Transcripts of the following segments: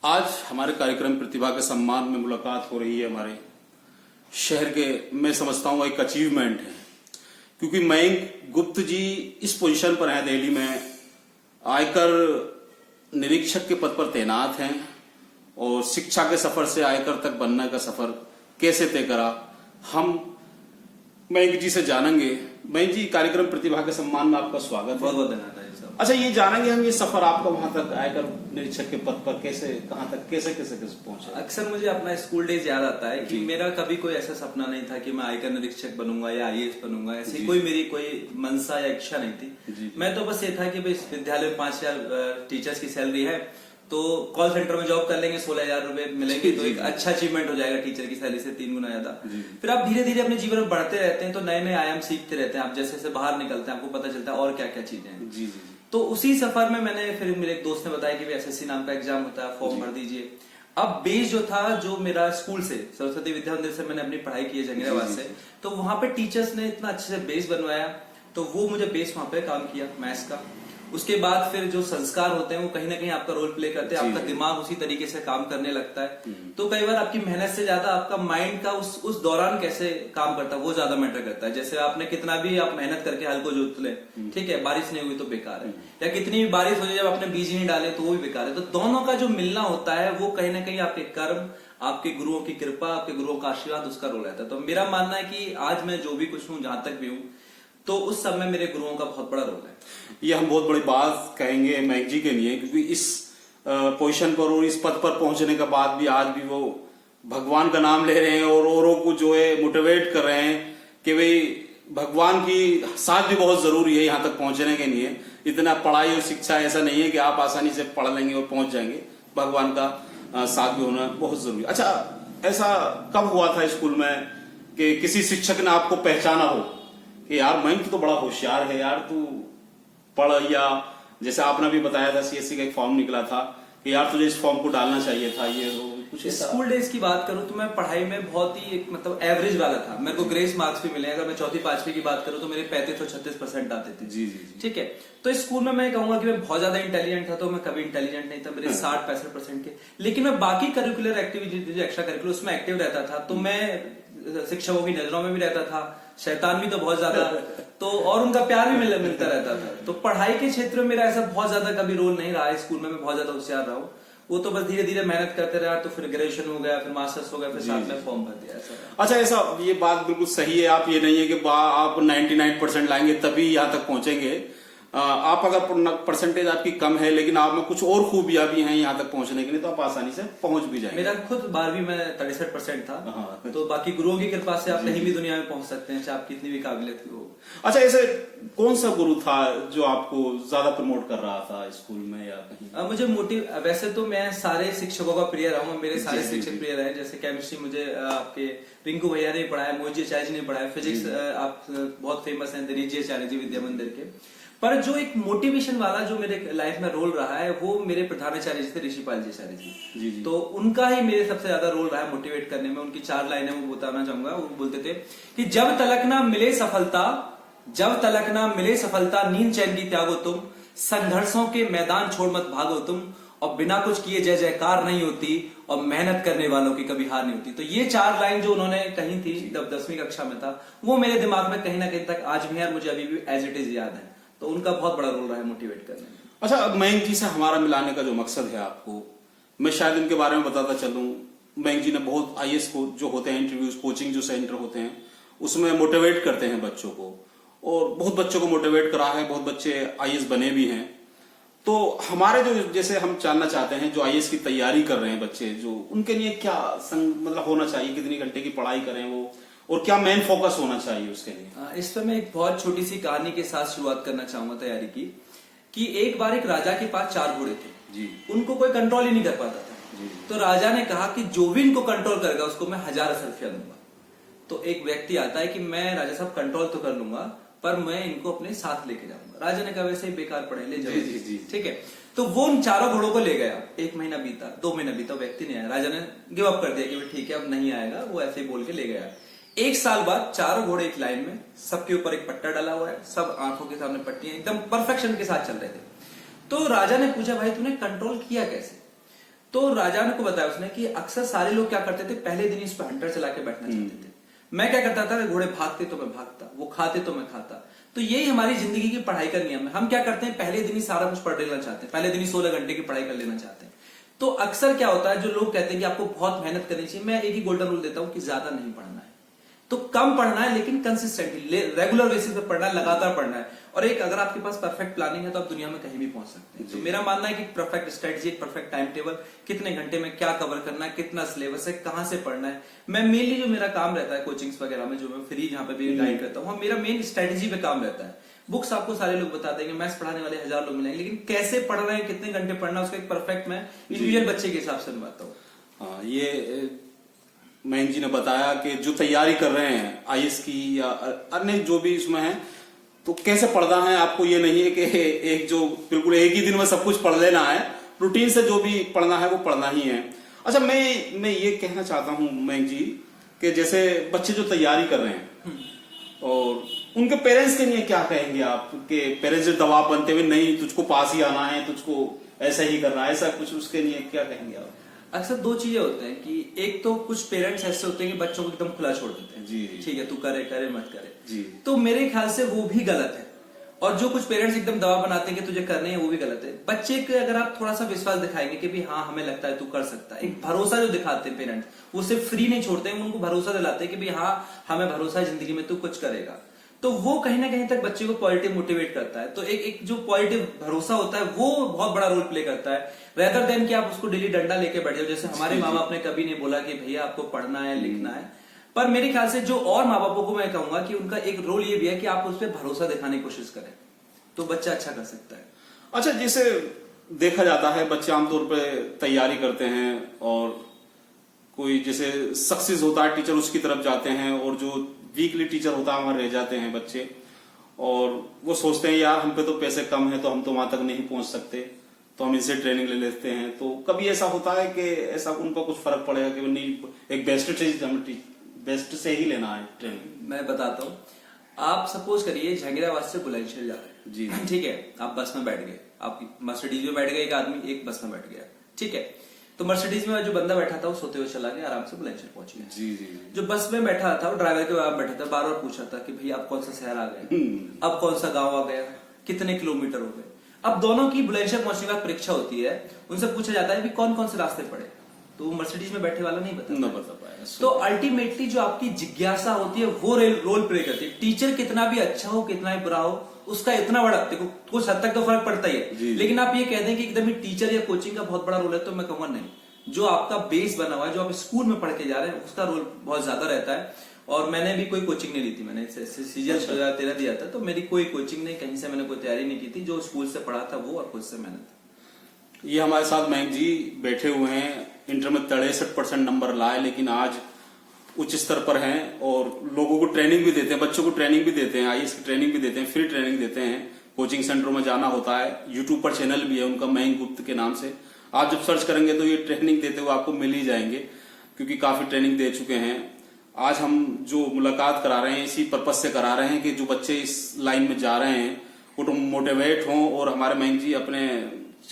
आज हमारे कार्यक्रम प्रतिभा के सम्मान में मुलाकात हो रही है हमारे शहर के, मैं समझता हूँ एक अचीवमेंट है, क्योंकि मयंक गुप्त जी इस पोजीशन पर हैं दिल्ली में, आयकर निरीक्षक के पद पर तैनात हैं और शिक्षा के सफर से आयकर तक बनने का सफर कैसे तय करा, हम मयंक जी से जानेंगे। मयंक जी, कार्यक्रम प्रतिभा के सम्मान में आपका स्वागत है। बहुत बहुत धन्यवाद साहब। अच्छा, ये जानेंगे हम, ये सफर आपका वहां तक आयकर निरीक्षक के पद पर कैसे, कहां तक, कैसे कैसे कैसे पहुंचे? अक्सर मुझे अपना स्कूल डेज याद आता है कि मेरा कभी कोई ऐसा सपना नहीं था कि मैं आयकर निरीक्षक बनूंगा या आईएएस बनूंगा, ऐसी कोई मेरी कोई मनसा या इच्छा नहीं थी। मैं तो बस ये था कि भाई विद्यालय में 5,000 टीचर्स की सैलरी है, तो कॉल सेंटर में जॉब कर लेंगे, 16,000 रुपए मिलेंगे, तो एक अच्छा अचीवमेंट हो जाएगा टीचर की सैलरी से 3 गुना ज्यादा। फिर आप धीरे धीरे अपने जीवन में बढ़ते रहते हैं, तो नए नए आयाम सीखते रहते हैं, आप जैसे जैसे बाहर निकलते हैं आपको पता चलता है और क्या क्या चीजें हैं। जी जी। तो उसी सफर में मैंने, फिर मेरे एक दोस्त ने बताया कि एसएससी नाम का एग्जाम होता है, फॉर्म भर दीजिए। अब बेस जो था, जो मेरा स्कूल से, सरस्वती विद्या मंदिर से मैंने अपनी पढ़ाई की है जंगीराबाद से, तो वहां पे टीचर्स ने इतना अच्छे से बेस बनवाया, तो वो मुझे बेस वहां पे काम किया मैथ्स का। उसके बाद फिर जो संस्कार होते हैं वो कहीं ना कहीं आपका रोल प्ले करते हैं, आपका दिमाग उसी तरीके से काम करने लगता है। तो कई बार आपकी मेहनत से ज्यादा आपका माइंड का उस दौरान कैसे काम करता है वो ज्यादा मैटर करता है। जैसे आपने कितना भी आप मेहनत करके हल को जोत ले, ठीक है, बारिश नहीं हुई तो बेकार है, या कितनी भी बारिश हो जाए जब आपने बीज नहीं डाले तो वो भी बेकार है। तो दोनों का जो मिलना होता है वो कहीं ना कहीं आपके कर्म, आपके गुरुओं की कृपा, आपके गुरुओं का आशीर्वाद, उसका रोल रहता है। तो मेरा मानना है कि आज मैं जो भी कुछ हूँ, जहां तक भी हूँ, तो उस समय मेरे गुरुओं का बहुत बड़ा रोल है। ये हम बहुत बड़ी बात कहेंगे मयंक जी के लिए, क्योंकि इस पोजीशन पर और इस पद पर पहुंचने के बाद भी आज भी वो भगवान का नाम ले रहे हैं और औरों को जो है मोटिवेट कर रहे हैं कि भाई भगवान की साथ भी बहुत जरूरी है यहाँ तक पहुंचने के लिए। इतना पढ़ाई और शिक्षा ऐसा नहीं है कि आप आसानी से पढ़ लेंगे और पहुंच जाएंगे, भगवान का साथ भी होना बहुत जरूरी है। अच्छा, ऐसा कब हुआ था स्कूल में कि किसी शिक्षक ने आपको पहचाना हो कि यार मयंक तो बड़ा होशियार है यार, तू पढ़, या जैसे आपने भी बताया था सीएससी का एक फॉर्म निकला था कि यार तुझे इस फॉर्म को डालना चाहिए था, ये कुछ स्कूल डेज की बात करूं तो मैं पढ़ाई में बहुत ही मतलब एवरेज वाला था। मेरे को ग्रेस मार्क्स भी मिले। अगर मैं 4वीं 5वीं की बात करूं तो मेरे 35 और 36% आते थे। जी जी। ठीक है, तो स्कूल में मैं कहूंगा कि मैं बहुत ज्यादा इंटेलिजेंट था, तो मैं कभी इंटेलिजेंट नहीं था, मेरे 60-65% के। लेकिन मैं बाकी करिकुलर एक्टिविटी जो एक्स्ट्रा करिकुलर उसमें एक्टिव रहता था, तो मैं शिक्षकों की नजरों में भी रहता था, शैतान भी तो बहुत ज्यादा, तो और उनका प्यार भी मिलता रहता था। तो पढ़ाई के क्षेत्र में मेरा ऐसा बहुत ज्यादा कभी रोल नहीं रहा है स्कूल में, मैं बहुत ज्यादा होशियार रहा हूँ। वो तो बस धीरे धीरे मेहनत करते रहा, तो फिर ग्रेजुएशन हो गया, फिर मास्टर्स हो गया, फिर साथ में फॉर्म भर दिया। अच्छा, ऐसा ये बात बिल्कुल सही है, आप ये नहीं है कि आप 99% लाएंगे तभी यहाँ तक पहुंचेंगे। आप अगर परसेंटेज आपकी कम है लेकिन आप में कुछ और खूबियां भी हैं यहाँ तक पहुंचने के लिए, तो आप आसानी से पहुंच भी जाएंगे। मेरा खुद 12वीं में 63% था। तो बाकी गुरुओं की कृपा से आप कहीं भी दुनिया में पहुंच सकते हैं, चाहे आप कितनी भी काबिलियत हो। अच्छा, ऐसे कौन सा गुरु था जो आपको ज्यादा प्रमोट कर रहा था स्कूल में या कहीं? मुझे वैसे तो मैं सारे शिक्षकों का प्रिय रहा हूँ, मेरे सारे शिक्षक प्रिय रहे। जैसे केमिस्ट्री मुझे आपके रिंकू भैया ने पढ़ाया, मोहित आचार्य जी ने पढ़ाया। फिजिक्स आप बहुत फेमस है दिनेश आचार्य जी विद्या मंदिर के। पर जो एक मोटिवेशन वाला जो मेरे लाइफ में रोल रहा है वो मेरे प्रधानाचार्य जी थे, ऋषिपाल जी आचार्य जी। तो उनका ही मेरे सबसे ज्यादा रोल रहा है मोटिवेट करने में। उनकी 4 लाइनें वो बताना चाहूंगा। वो बोलते थे कि जब तलक ना मिले सफलता, जब तलक ना मिले सफलता, नींद चैन की त्यागो तुम, संघर्षों के मैदान छोड़ मत भागो तुम, और बिना कुछ किए जय जयकार नहीं होती, और मेहनत करने वालों की कभी हार नहीं होती। तो ये 4 लाइन जो उन्होंने कही थी जब 10वीं कक्षा में था, वो मेरे दिमाग में कहीं ना कहीं तक आज भी है और मुझे अभी भी एज इट इज याद है। तो उनका बहुत बड़ा रोल रहा है मोटिवेट करने में। अच्छा, मयंक जी से हमारा मिलाने का जो मकसद है आपको, मैं शायद इनके बारे में बताता चलूं। मयंक जी ने बहुत आईएएस को जो होते हैं इंटरव्यूज, कोचिंग जो सेंटर होते हैं उसमें मोटिवेट करते हैं बच्चों को, और बहुत बच्चों को मोटिवेट करा है, बहुत बच्चे आईएएस बने भी हैं। तो हमारे जो, जैसे हम जानना चाहते हैं जो आईएएस की तैयारी कर रहे हैं बच्चे, जो उनके लिए क्या मतलब होना चाहिए, कितनी घंटे की पढ़ाई करें वो, और क्या मेन फोकस होना चाहिए उसके लिए? इस पर मैं एक बहुत छोटी सी कहानी के साथ शुरुआत करना चाहूंगा तैयारी की। कि एक बार एक राजा के पास 4 घोड़े थे जी। उनको कोई कंट्रोल ही नहीं कर पाता था जी। तो राजा ने कहा कि जो भी इनको कंट्रोल करेगा उसको मैं 1000 रुपया दूंगा। तो एक व्यक्ति आता है कि मैं राजा साहब कंट्रोल तो कर लूंगा, पर मैं इनको अपने साथ लेके जाऊंगा। राजा ने कहा वैसे ही बेकार पड़े, ले जाओ। ठीक है, तो वो उन 4 घोड़ों को ले गया। 1 महीना बीता, 2 महीना बीता, व्यक्ति नहीं आया। राजा ने गिव अप कर दिया कि ठीक है अब नहीं आएगा, वो ऐसे ही बोल के ले गया। 1 साल बाद 4 घोड़े एक लाइन में, सबके ऊपर एक पट्टा डाला हुआ है, सब आंखों के सामने पट्टियां एकदम परफेक्शन के साथ चल रहे थे। तो राजा ने पूछा भाई तूने कंट्रोल किया कैसे? तो राजान को बताया उसने कि अक्सर सारे लोग क्या करते थे, पहले दिन इस पर हंटर चला के बैठना चाहते थे। मैं क्या करता था, घोड़े भागते तो मैं भागता, वो खाते तो मैं खाता। तो यही हमारी जिंदगी की पढ़ाई का नियम है। हम क्या करते हैं, पहले दिन ही सारा कुछ पढ़ लेना चाहते हैं, पहले दिन ही 16 घंटे की पढ़ाई कर लेना चाहते हैं। तो अक्सर क्या होता है, जो लोग कहते हैं कि आपको बहुत मेहनत करनी चाहिए, मैं एक ही गोल्डन रूल देता हूं कि ज्यादा नहीं पढ़ना है। तो कम पढ़ना है लेकिन कंसिस्टेंटली रेगुलर बेसिस पे पढ़ना है, लगातार पढ़ना है। और एक अगर आपके पास परफेक्ट प्लानिंग है तो आप दुनिया में कहीं भी पहुंच सकते हैं। तो मेरा मानना है कि परफेक्ट स्ट्रेटजी, एक परफेक्ट टाइम टेबल, कितने घंटे में क्या कवर करना है, कितना सिलेबस है, कहां से पढ़ना है। मैं मेनली जो मेरा काम रहता है कोचिंग्स वगैरह में, जो मैं फ्री जहां पे भी गाइड करता हूँ, मेरा मेन स्ट्रेटजी पे काम रहता है। बुक्स आपको सारे लोग बता देंगे, मैथ्स पढ़ाने वाले 1000 लोग मिलेंगे, लेकिन कैसे पढ़ रहे हैं, कितने घंटे पढ़ना, उसका एक परफेक्ट मैं इंडिविजुअल बच्चे के हिसाब से बताता हूँ। ये मयंक जी ने बताया कि जो तैयारी कर रहे हैं आईएएस की या अन्य जो भी इसमें है, तो कैसे पढ़ना है। आपको ये नहीं है कि एक जो बिल्कुल एक ही दिन में सब कुछ पढ़ लेना है, रूटीन से जो भी पढ़ना है वो पढ़ना ही है। अच्छा, मैं ये कहना चाहता हूँ मयंक जी कि जैसे बच्चे जो तैयारी कर रहे हैं और उनके पेरेंट्स के लिए क्या कहेंगे आप, कि पेरेंट्स जो दबाव बनते हुए नहीं तुझको पास ही आना है, तुझको ऐसा ही करना है, ऐसा कुछ, उसके लिए क्या कहेंगे आप? अक्सर दो चीजें होते हैं कि एक तो कुछ पेरेंट्स ऐसे होते हैं कि बच्चों को एकदम खुला छोड़ देते हैं, जी ठीक है तू करे करे मत करे जी। तो मेरे ख्याल से वो भी गलत है। और जो कुछ पेरेंट्स एकदम दबाव बनाते हैं कि तुझे करने हैं, वो भी गलत है। बच्चे के अगर आप थोड़ा सा विश्वास दिखाएंगे कि भी हाँ हमें लगता है तू कर सकता है, एक भरोसा जो दिखाते हैं पेरेंट्स, वो सिर्फ फ्री नहीं छोड़ते हैं, उनको भरोसा दिलाते हैं कि भी हाँ हमें भरोसा है जिंदगी में तू कुछ करेगा। तो वो कहीं ना कहीं तक बच्चे को पॉजिटिव मोटिवेट करता है। तो एक जो पॉजिटिव भरोसा होता है वो बहुत बड़ा रोल प्ले करता है, रेदर देन कि आप उसको डेली डंडा लेके बैठ जाओ। जैसे हमारे माँ बाप ने कभी नहीं बोला कि भैया आपको पढ़ना है लिखना है, पर मेरे ख्याल से जो और माँ बापों को मैं कहूंगा कि उनका एक रोल ये भी है कि आप उस पर भरोसा दिखाने की कोशिश करें, तो बच्चा अच्छा कर सकता है। अच्छा, जैसे देखा जाता है बच्चे आमतौर पर तैयारी करते हैं और कोई जैसे सक्सेस होता है टीचर उसकी तरफ जाते हैं, और जो वीकली टीचर होता है वहां रह जाते हैं बच्चे, और वो सोचते हैं यार हम पे तो पैसे कम है तो हम तो वहां तक नहीं पहुंच सकते, तो हम इनसे ट्रेनिंग ले लेते हैं। तो कभी ऐसा होता है कि ऐसा उनको कुछ फर्क पड़ेगा कि नहीं एक बेस्ट से ही लेना है ट्रेनिंग? मैं बताता हूँ, आप सपोज करिए झंगेराबाद से बुलंदशहर जा रहे हैं, जी ठीक है, आप बस में बैठ गए, आप मर्सिडीज में बैठ गए, एक आदमी एक बस में बैठ गया, ठीक है। तो मर्सिडीज में जो बंदा बैठा था वो सोते हुए चला गया, आराम से बुलंदशहर पहुंच गया। जी जी। जो बस में बैठा था वो ड्राइवर के बाद बैठा था, बार बार पूछा था कि भैया आप कौन सा शहर आ गए, अब कौन सा गांव आ गया, कितने किलोमीटर हो गए। अब दोनों की बुलंदशहर पहुंचने का परीक्षा होती है, उनसे पूछा जाता है कि कौन कौन से रास्ते पड़े, तो वो मर्सिडीज में बैठे वाला नहीं बता पाएगा। तो अल्टीमेटली जो आपकी जिज्ञासा होती है वो रोल प्ले करती है। टीचर कितना भी अच्छा हो कितना भी बुरा हो, उसका इतना बड़ा, देखो कुछ हद तक तो फर्क पड़ता ही है, लेकिन आप ये कह दें कि एकदम ही टीचर या कोचिंग का बहुत बड़ा रोल है, तो मैं कहूंगा नहीं। जो आपका बेस बना हुआ है, जो आप स्कूल में पढ़ के जा रहे हैं, उसका रोल बहुत ज्यादा रहता है। और मैंने भी कोई कोचिंग नहीं ली थी, मैंने सीजीएल 2013 दिया था, तो मेरी कोई कोचिंग नहीं, कहीं से मैंने कोई तैयारी नहीं की थी, जो स्कूल से पढ़ा था वो और खुद से मेहनत। ये हमारे साथ मयंक जी बैठे हुए हैं, इंटर में 63% नंबर लाए, लेकिन आज उच्च स्तर पर हैं और लोगों को ट्रेनिंग भी देते हैं, बच्चों को ट्रेनिंग भी देते हैं, आईएएस की ट्रेनिंग भी देते हैं, फ्री ट्रेनिंग देते हैं। कोचिंग सेंटरों में जाना होता है, यूट्यूब पर चैनल भी है उनका मयंक गुप्त के नाम से, आप जब सर्च करेंगे तो ये ट्रेनिंग देते हुए आपको मिल ही जाएंगे, क्योंकि काफी ट्रेनिंग दे चुके हैं। आज हम जो मुलाकात करा रहे हैं इसी पर्पज से करा रहे हैं कि जो बच्चे इस लाइन में जा रहे हैं वो मोटिवेट हों, और हमारे मयंक जी अपने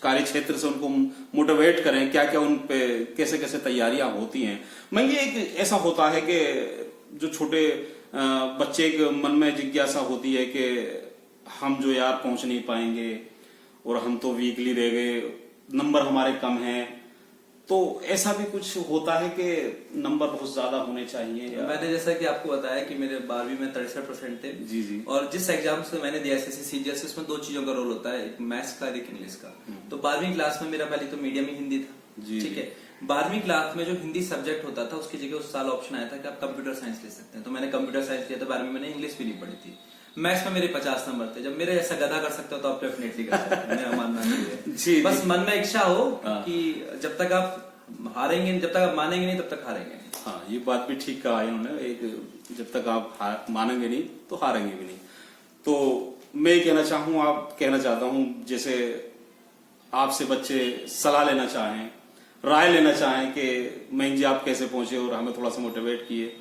कार्य क्षेत्र से उनको मोटिवेट करें, क्या क्या उन पे कैसे कैसे तैयारियां होती हैं। मयंक जी, एक ऐसा होता है कि जो छोटे बच्चे के मन में जिज्ञासा होती है कि हम जो यार पहुंच नहीं पाएंगे और हम तो वीकली रह गए, नंबर हमारे कम हैं, तो ऐसा भी कुछ होता है कि नंबर बहुत ज्यादा होने चाहिए या? मैंने जैसा कि आपको बताया कि मेरे 12वीं में 63% थे। जी जी। और जिस एग्जाम से मैंने दिया एसएससी सीजीएल, उसमें दो चीजों का रोल होता है, एक मैथ्स का एक इंग्लिश का। तो 12वीं क्लास में मेरा पहले तो मीडियम ही हिंदी था, ठीक है। 12वीं क्लास में जो हिंदी सब्जेक्ट होता था उसकी जगह उस साल ऑप्शन आया था कि आप कंप्यूटर साइंस ले सकते हैं, तो मैंने कंप्यूटर साइंस लिया था। 12वीं में मैंने इंग्लिश भी नहीं पढ़ी थी। मैथ्स में मेरे 50 नंबर थे। जब मेरे ऐसा गधा कर सकते हो तो आप डेफिनेटली कर सकते हैं, मेरा मानना है। बस मन में इच्छा हो कि जब तक आप हारेंगे, जब तक आप मानेंगे नहीं तब तक हारेंगे नहीं। हाँ, ये बात भी ठीक कहा है उन्होंने, एक जब तक आप मानेंगे नहीं तो हारेंगे भी नहीं। तो मैं कहना चाहता हूँ जैसे आपसे बच्चे सलाह लेना चाहें, राय लेना चाहें कि मयंक जी आप कैसे पहुंचे और हमें थोड़ा सा मोटिवेट किए,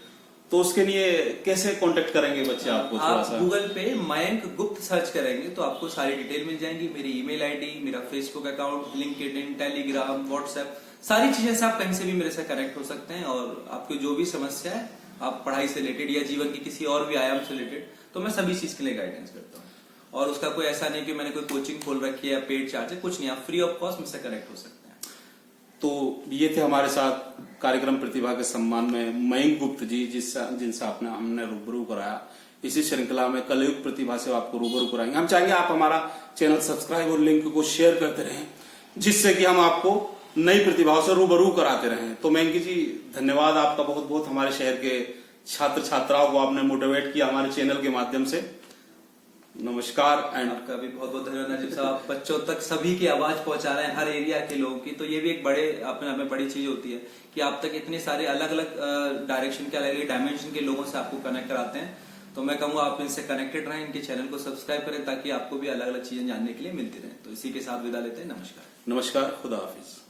तो उसके लिए कैसे कांटेक्ट करेंगे बच्चे आपको? थोड़ा सा गूगल पे मयंक गुप्त सर्च करेंगे तो आपको सारी डिटेल मिल जाएंगी, मेरी ईमेल आईडी, मेरा Facebook account, LinkedIn, Telegram, WhatsApp, सारी चीजें से आप कहीं से भी मेरे से कनेक्ट हो सकते हैं, और आपकी जो भी समस्या है, आप पढ़ाई से रिलेटेड या जीवन की किसी और भी आयाम से रिलेटेड, तो मैं सभी चीज के लिए गाइडेंस करता हूँ। और उसका कोई ऐसा नहीं कि मैंने कोई कोचिंग खोल रखी है या पेड चार्ज है, कुछ नहीं, आप फ्री ऑफ कॉस्ट मुझसे कनेक्ट हो सकते हैं। तो ये थे हमारे साथ कार्यक्रम प्रतिभा के सम्मान में मयंक गुप्त जी, जिनसे हमने रूबरू कराया। इसी श्रृंखला में कलयुग प्रतिभा से आपको रूबरू कराएंगे। हम चाहेंगे आप हमारा चैनल सब्सक्राइब और लिंक को शेयर करते रहें, जिससे कि हम आपको नई प्रतिभाओं से रूबरू कराते रहें। तो मयंक जी, धन्यवाद आपका बहुत बहुत। हमारे शहर के छात्र छात्राओं को आपने मोटिवेट किया हमारे चैनल के माध्यम से। नमस्कार। एंड आपका भी बहुत बहुत धन्यवाद नजीब साहब। आप बच्चों तक सभी की आवाज पहुंचा रहे हैं, हर एरिया के लोगों की, तो ये भी एक बड़े अपने आप में बड़ी चीज होती है कि आप तक इतने सारे अलग अलग डायरेक्शन के, अलग अलग डायमेंशन के लोगों से आपको कनेक्ट कराते हैं। तो मैं कहूंगा आप इनसे कनेक्टेड रहें, इनके चैनल को सब्सक्राइब करें, ताकि आपको भी अलग अलग चीजें जानने के लिए मिलती रहें। तो इसी के साथ विदा लेते हैं। नमस्कार। नमस्कार, खुदा हाफिज।